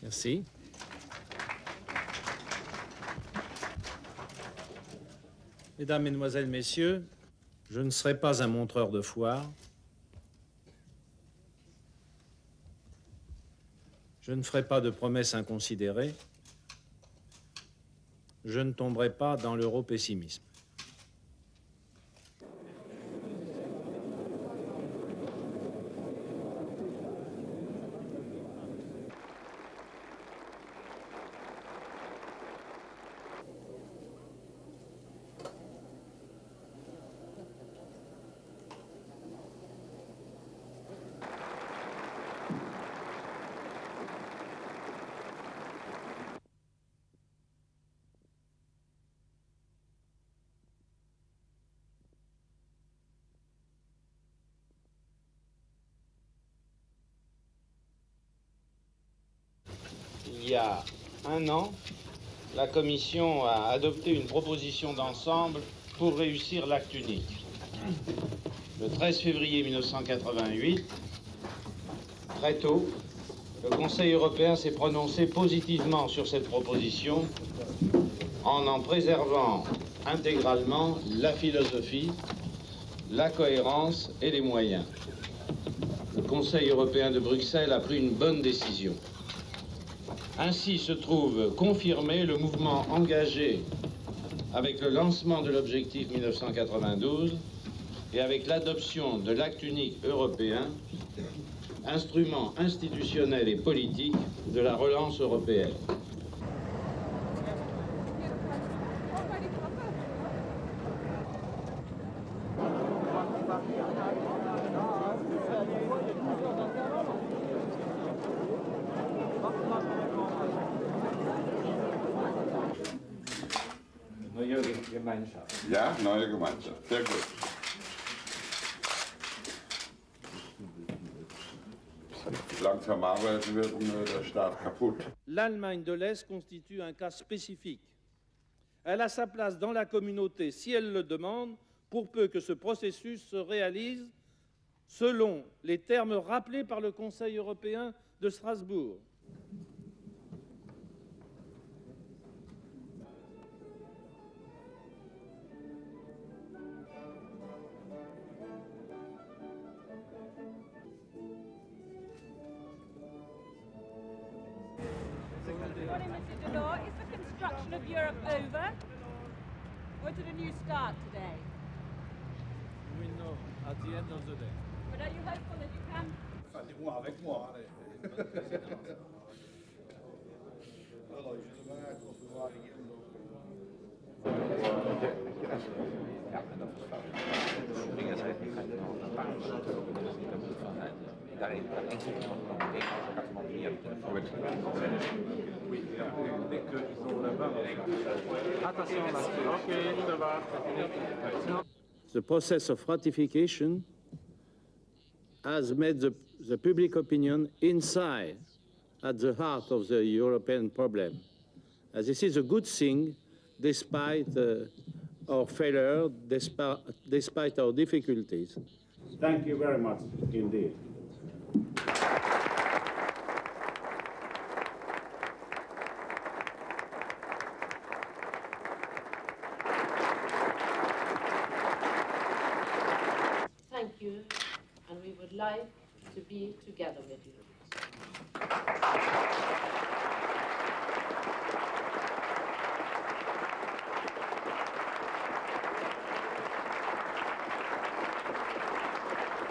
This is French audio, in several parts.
Merci. Mesdames, Mesdemoiselles, Messieurs, je ne serai pas un montreur de foire. Je ne ferai pas de promesses inconsidérées. Je ne tomberai pas dans l'europessimisme. Il y a un an, la Commission a adopté une proposition d'ensemble pour réussir l'acte unique. Le 13 février 1988, très tôt, le Conseil européen s'est prononcé positivement sur cette proposition en préservant intégralement la philosophie, la cohérence et les moyens. Le Conseil européen de Bruxelles a pris une bonne décision. Ainsi se trouve confirmé le mouvement engagé avec le lancement de l'objectif 1992 et avec l'adoption de l'acte unique européen, instrument institutionnel et politique de la relance européenne. Neue Gemeinschaft. Ja, neue Gemeinschaft. Sehr gut. Langsam arbeiten wird der Staat kaputt. L'Allemagne de l'Est constitue un cas spécifique. Elle a sa place dans la communauté si elle le demande, pour peu que ce processus se réalise selon les termes rappelés par le Conseil européen de Strasbourg. Morning, Mr. Delors. Is the construction of Europe over? Or is it a new start today? We know at the end of the day. But are you hopeful that you can? Dis-moi avec moi, allez. Alors, je devrais recevoir les Ja, en dat is fout. Dingen zijn die gaan de paars daarin kan één keer nog een ding als ik had man meer The process of ratification has made the public opinion inside at the heart of the European problem. As this is a good thing, despite our failure, despite our difficulties. Thank you very much indeed. Thank you, and we would like to be together with you.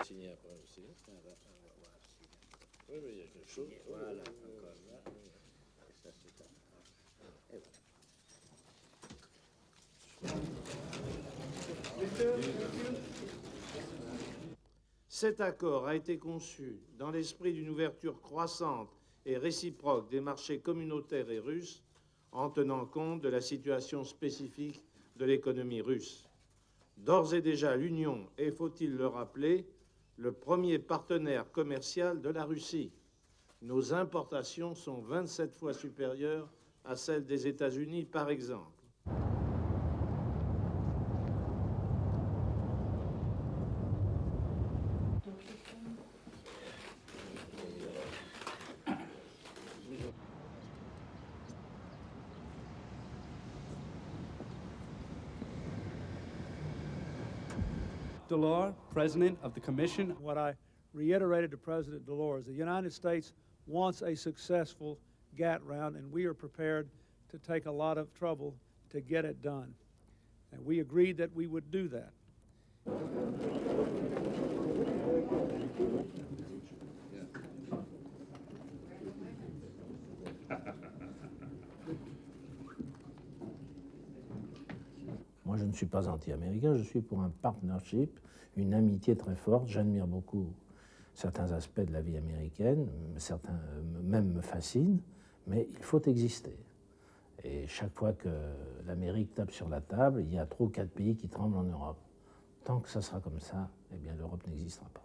Signer après aussi. Oui, il y a quelque chose. Voilà, encore là. Ça, c'est ça. Et voilà. Cet accord a été conçu dans l'esprit d'une ouverture croissante et réciproque des marchés communautaires et russes, en tenant compte de la situation spécifique de l'économie russe. D'ores et déjà, l'Union est, faut-il le rappeler, le premier partenaire commercial de la Russie. Nos importations sont 27 fois supérieures à celles des États-Unis, par exemple. Delors, President of the Commission. What I reiterated to President Delors, the United States wants a successful GATT round, and we are prepared to take a lot of trouble to get it done. And we agreed that we would do that. Moi, je ne suis pas anti-américain, je suis pour un partnership, une amitié très forte. J'admire beaucoup certains aspects de la vie américaine, certains même me fascinent, mais il faut exister. Et chaque fois que l'Amérique tape sur la table, il y a 3 ou 4 pays qui tremblent en Europe. Tant que ça sera comme ça, eh bien l'Europe n'existera pas.